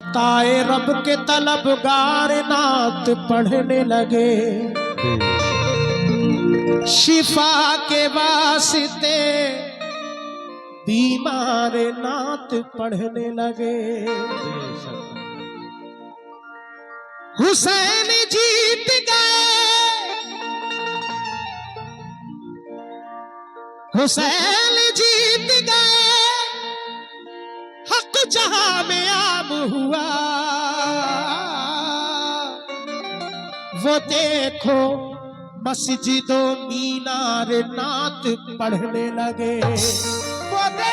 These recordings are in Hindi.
ताए रब के तलबगार नात पढ़ने लगे, शिफा के वास्ते बीमार नात पढ़ने लगे। हुसैन जीत गए, हुसैन जीत गए, हक जहां में आम हुआ। वो देखो मस्जिदों मीनार नात पढ़ने लगे। वो देखो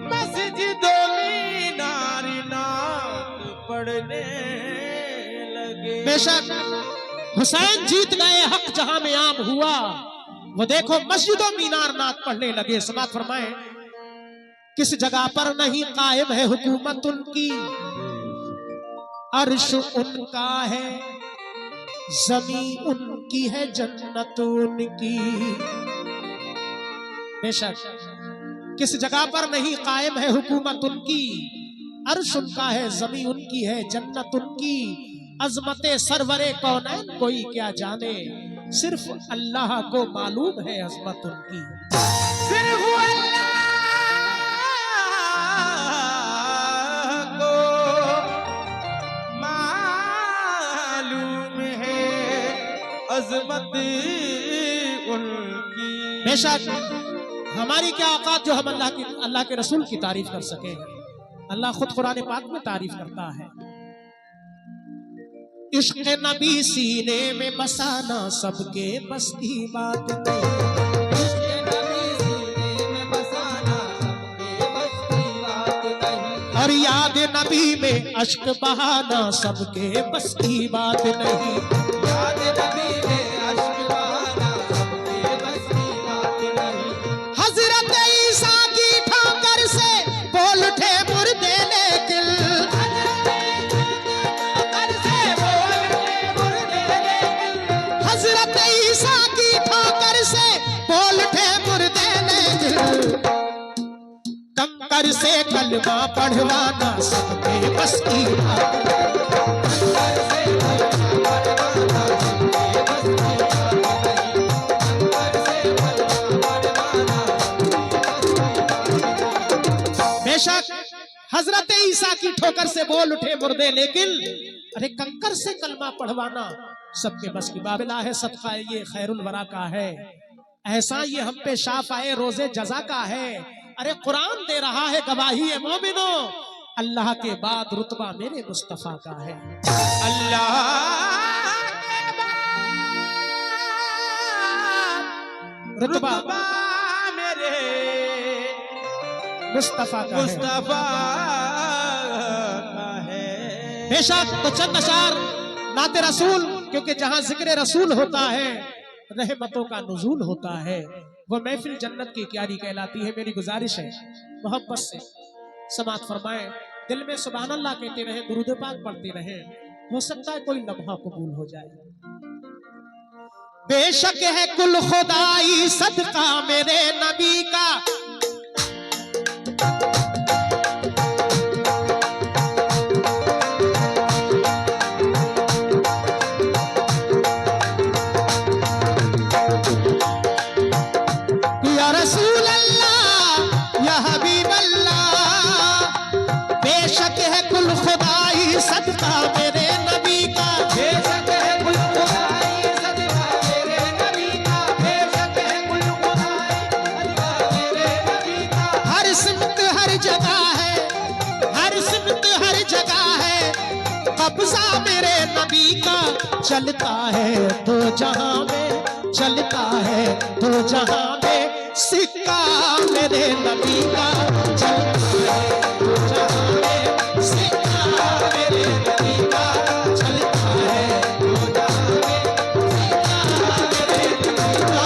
मस्जिदों मीनार नात पढ़ने लगे। बेशक हुसैन जीत गए, हक जहां में आम हुआ। वो देखो मस्जिदों मीनार नात पढ़ने लगे। समात फरमाए, किस जगह पर नहीं कायम है हुकूमत उनकी, अर्श उनका है, ज़मीन उनकी है, जन्नत उनकी। बेशक किस जगह पर नहीं कायम है हुकूमत उनकी, अर्श उनका है, ज़मीन उनकी है, जन्नत उनकी। अज़मते सरवरे कौनैन कोई क्या जाने, सिर्फ अल्लाह को मालूम है अज़मत उनकी। सिर्फ अल्लाह को मालूम है अज़मत उनकी। बेशक हमारी क्या औकात जो हम अल्लाह के रसूल की तारीफ कर सके। अल्लाह खुद कुरान पाक में तारीफ करता है, इश्क़ नबी सीने में बसाना सबके बस की बात नहीं। इश्क़ नबी सीने में बसाना सबके बस की बात नहीं। और याद नबी में अश्क बहाना सबके बस की बात नहीं। याद नबी में अश्क बहाना सबके बस की बात नहीं। हज़रत ईसा की ठोकर से बोल उठे मुर्दे लेकिन, हज़रत ईसा की ठोकर से बोल उठे मुर्दे लेकिन, कंकर से कलमा पढ़वाना सबके बस की बात। बेशक हजरत ईसा की ठोकर से बोल उठे मुर्दे लेकिन, अरे कंकर से कलमा पढ़वाना सबके बस की बात है। सदका ये खैरुल वरा का है, ऐसा ये हम पे शाफ़ाए रोजे जजा का है। अरे कुरान दे रहा है गवाही है मोमिनो, अल्लाह के बाद रुतबा मेरे मुस्तफा का है। अल्लाह के बाद रुतबा मेरे मुस्तफा का है। बेशक तो चंद अशार नाते रसूल, क्योंकि जहां जिक्र रसूल होता है रहमतों का नुज़ूल होता है, वो महफिल जन्नत की क्यारी कहलाती है। मेरी गुजारिश है मोहब्बत से समात फरमाएं, दिल में सुभान अल्लाह कहते रहे, दुरूद पाक पढ़ते रहे, हो सकता है कोई लम्हा कबूल हो जाए। बेशक है कुल खुदाई सदका मेरे नबी का, सदका मेरे नबी का। बेशक है कुल खुदाई सदका मेरे नबी का। बेशक है कुल खुदाई सदका मेरे नबी का। हर सिमत हर जगह है, हर सिमत हर जगह है, कब्जा मेरे नबी का। चलता है तो जहां में, चलता है तो जहां में, सिक्का मेरे नबी का। चलता है तो जहां में, सिक्का मेरे नबी का। चलता है तो जहां में, सिक्का मेरे नबी का।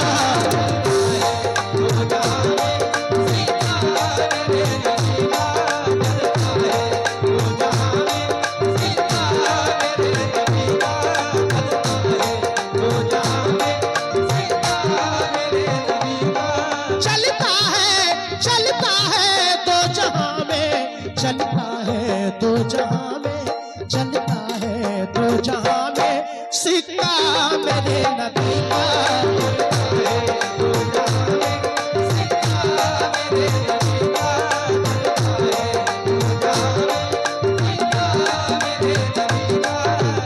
तो जहां में, सिक्का मेरे नबी का। चलता है तो जहां में, सिक्का मेरे नबी का। चलता है तो जहां में, सिक्का मेरे नबी का। चलता है दो जहां में, चलता है दो जहां में सिक्का मेरे नबी का।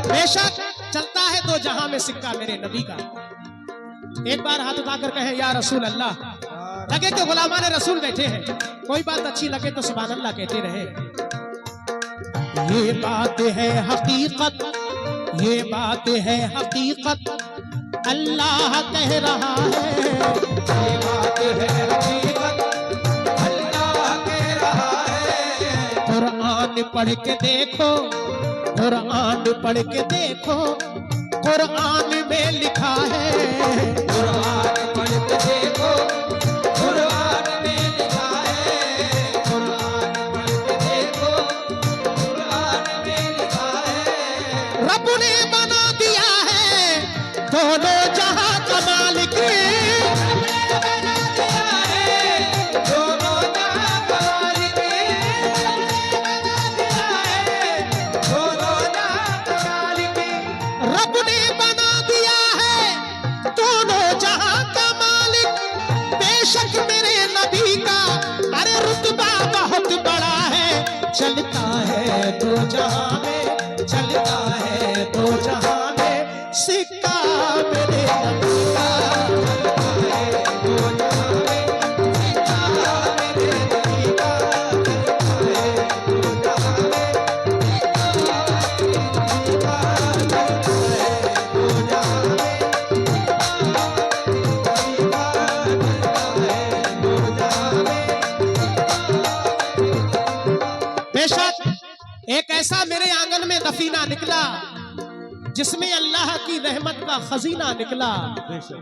बेशक चलता है दो जहां में सिक्का मेरे नबी का। एक बार हाथ उठाकर कहे या रसूल अल्लाह। लगे तो गुलामान रसूल बैठे हैं, कोई बात अच्छी लगे तो सुभान अल्लाह कहते रहे। ये बात है हकीकत, ये बात है हकीकत, अल्लाह कह रहा है। ये बात है हकीकत, अल्लाह कह रहा है। कुरान पढ़ के देखो, कुरान पढ़ के देखो, कुरान में लिखा है। कुरान पढ़ के देखो, कुरान में लिखा है। कुरान पढ़ के देखो, कुरान में लिखा है। रब ने बना दिया है दोनों जहां का मालिक। रब ने बना दिया है दोनों जहां का मालिक। रब ने बना दिया है दोनों जहां का मालिक। रब ने बना दिया है दोनों जहां का मालिक। बेशक मेरे नबी का अरे रुतबा बहुत बड़ा है। चलता है दो जहां में, चलता है दो जहां में सिक्का मेरे नबी का। चलता है दो जहां में सिक्का मेरे नबी का। चलता है दो जहां में सिक्का मेरे नबी का। चलता है दो जहां में सिक्का मेरे नबी का। चलता है दो जहां में। बेशक एक ऐसा मेरे आंगन में दफीना निकला जिसमें अल्लाह की रहमत का खजीना निकला।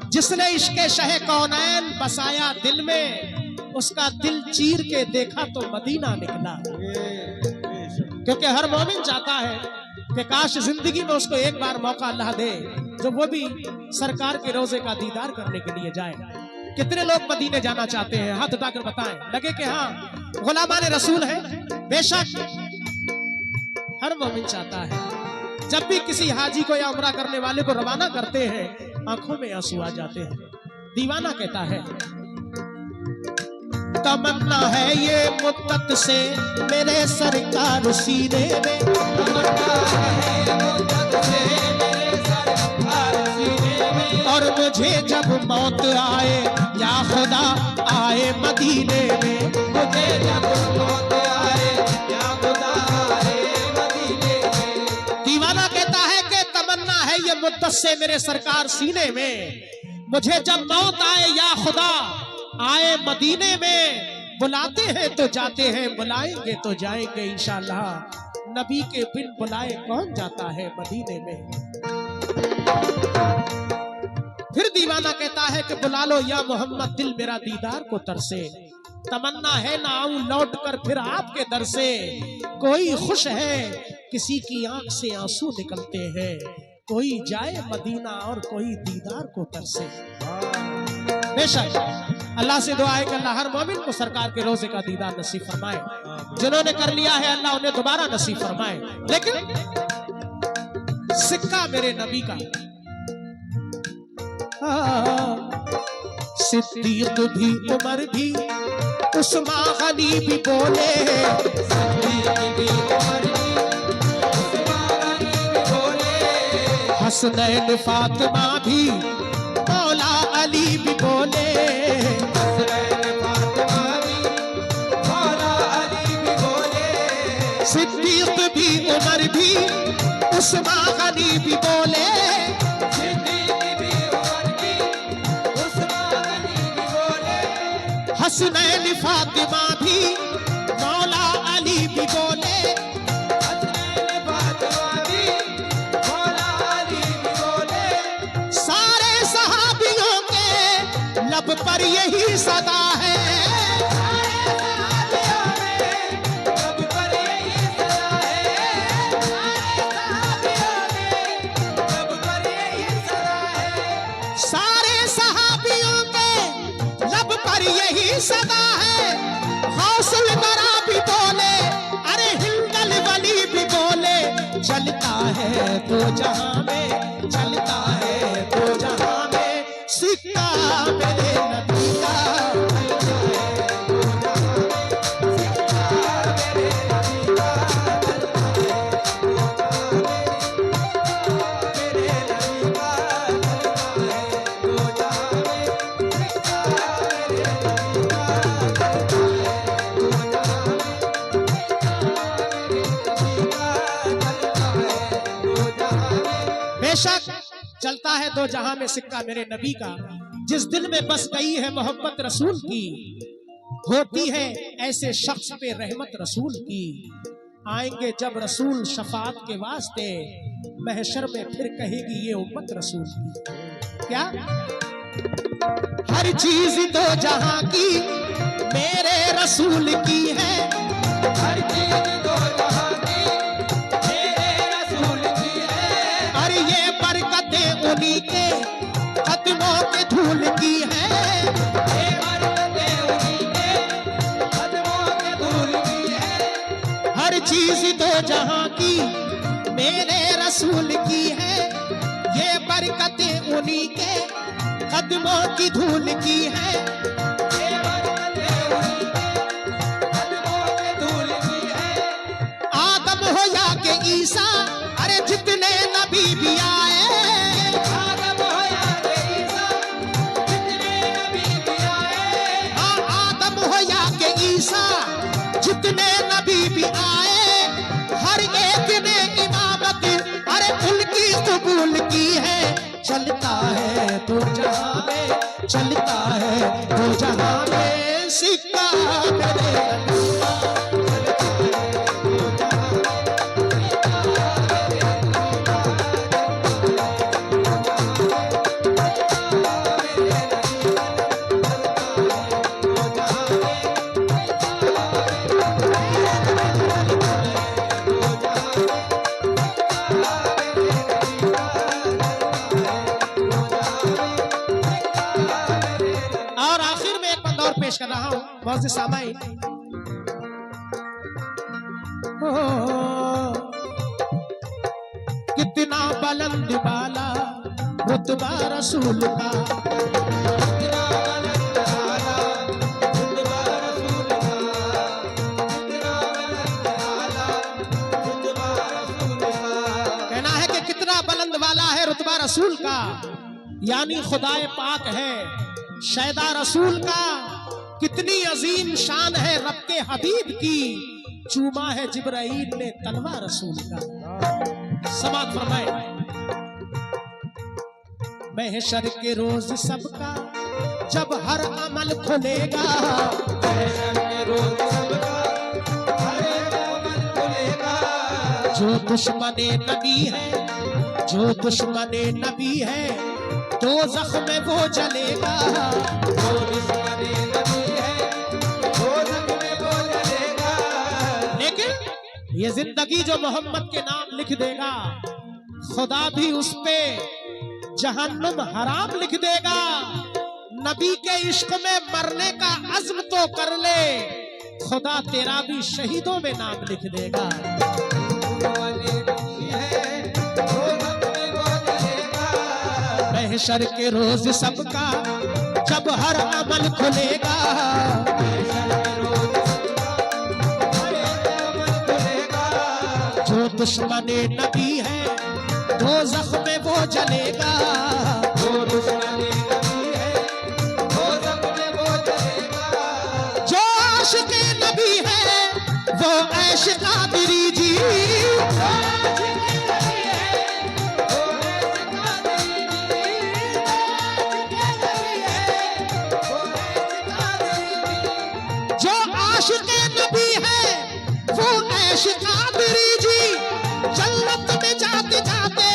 जिसने इश्क़े शह कौनैन बसाया दिल में, उसका दिल चीर के देखा तो मदीना निकला। क्योंकि हर मोमिन चाहता है कि काश जिंदगी में उसको एक बार मौका अल्लाह दे जो वो भी सरकार के रोजे का दीदार करने के लिए जाए। कितने लोग मदीने जाना चाहते हैं? हाथ उठाकर बताएं। लगे कि हाँ गुलामान रसूल है। बेशक हर मोमिन चाहता है। जब भी किसी हाजी को या उम्रा करने वाले को रवाना करते हैं, आंखों में आंसू आ जाते हैं। दीवाना कहता है तमन्ना है ये मुद्दत से मेरे सरकार सीने में। तमन्ना है ये मुद्दत से मेरे सरकार सीने में। और मुझे जब मौत आए या खुदा आए मदीने में। मुझे जब मौत आए या खुदा आए मदीने में। दीवाना कहता है कि तमन्ना है ये मुद्दत से मेरे सरकार सीने में। मुझे जब मौत आए या खुदा आए मदीने में। बुलाते हैं तो जाते हैं, बुलाएंगे तो जाएंगे इंशाअल्लाह। नबी के बिन बुलाए कौन जाता है मदीने में। फिर दीवाना कहता है कि बुला लो या मोहम्मद, दिल मेरा दीदार को तरसे। तमन्ना है ना आऊं लौट कर फिर आपके दर से। कोई खुश है किसी की आंख से आंसू निकलते हैं। कोई जाए मदीना और कोई दीदार को तरसे। बेशक अल्लाह से दुआ है कि अल्लाह हर मोमिन को सरकार के रोजे का दीदार नसीब फरमाए। जिन्होंने कर लिया है अल्लाह उन्हें दोबारा नसीब फरमाए। लेकिन सिक्का मेरे नबी का। सिद्दीक भी उमर भी उस्मान गनी भी बोले। सिद्दीक भी उमर भी उस्मान गनी भी बोले। हसनैन फातिमा भी मौला अली भी बोले। हसनैन फातिमा भी मौला अली भी बोले। सिद्दीक भी उमर भी उस्मान गनी भी बोले। हसनैन फातिमा भी मौला अली भी बोले। हसनैन फातिमा भी मौला अली भी बोले। सारे सहाबियों के लब पर यही सदा है। सारे सहाबियों के लब पर यही सदा है। सारे सहाबियों के लब पर यही सदा है। सारे सहाबियों के लब पर यही सदा है। हौसल बरा भी बोले चलता है दो जहां में सिक्का मेरे नबी का। जिस दिल में बस गई है मोहब्बत रसूल की, होती है ऐसे शख्स पे रहमत रसूल की। आएंगे जब रसूल शफात के वास्ते, महशर में फिर कहेगी ये उम्मत रसूल की। क्या हर चीज दो जहां की मेरे रसूल की है, हर चीज दो जहां की मेरे रसूल की है। और ये बरकतें उन्हीं के कदमों के धूल की है। ये बरकतें उन्हीं के कदमों के धूल की है। हर चीज दो जहां की मेरे रसूल की है, ये बरकतें उन्हीं के कदमों की धूल की है। ये बरकतें उन्हीं के कदमों के धूल की है। आदम हो या के ईसा, अरे जितने नबी भी आए, आदम हो या के ईसा, जितने नबी भी आए। हाँ आदम हो या के ईसा, जितने नबी भी आए, हर एक ने इमामत अरे उनकी कबूल की है। चलता है तो जहां में, चलता है तो जहां में सिक्का मेरे नबी का। और आखिर में एक बंद और पेश कर रहा हूं बहुत से सामाई। कितना बुलंद बाला रुतबा रसूल का, कितना बुलंद आला रुतबा रसूल का। कितना बुलंद आला रुतबा रसूल का। कहना है कि कितना बुलंद वाला है रुतबा रसूल का, यानी खुदाए पाक है शैदा रसूल का। कितनी अजीम शान है रब के हबीब की, चूमा है जिब्राइल ने तलवा रसूल का। समात फरमाए महशर के रोज सबका जब हर अमल खुलेगा, महशर के रोज सबका हर एक अमल खुलेगा। जो दुश्मने नबी है, जो दुश्मने नबी है, दो जख्म में वो जलेगा। जो दुश्मने नबी है, दो जख्म में वो जलेगा। लेकिन ये जिंदगी जो मोहम्मद के नाम लिख देगा, खुदा भी उस पे जहन्नुम हराम लिख देगा। नबी के इश्क में मरने का अज़्म तो कर ले, खुदा तेरा भी शहीदों में नाम लिख देगा। दुश्मने नबी है, दो जख्म में वो जलेगा। महशर के रोज सबका जब हर अमल खुलेगा, महशर के रोज सबका हर एक अमल खुलेगा। जो दुश्मने नबी है दो जख्म में वो जलेगा। जो दुश्मने नबी है, दो जख्म में वो जलेगा। जो आशिक़े नबी है वो ऐश कादरी जी, जो आशिक़े नबी है वो ऐश कादरी जी। जन्नत में जाते जाते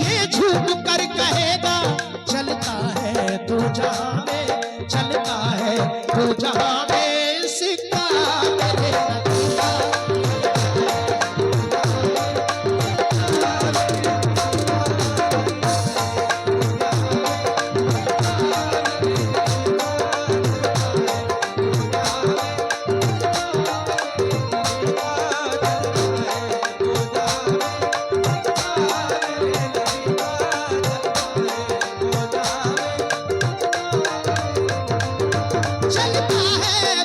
ये झूम कर कहेगा, चलता है तो जहां में, चलता है तो जहां में सिक्का मेरे नबी का। चलता है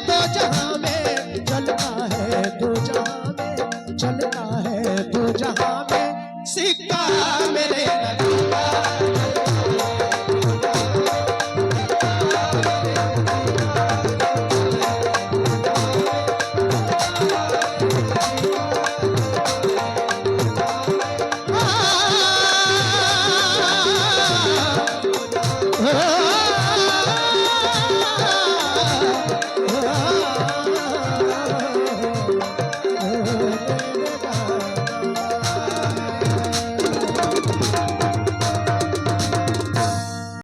ओ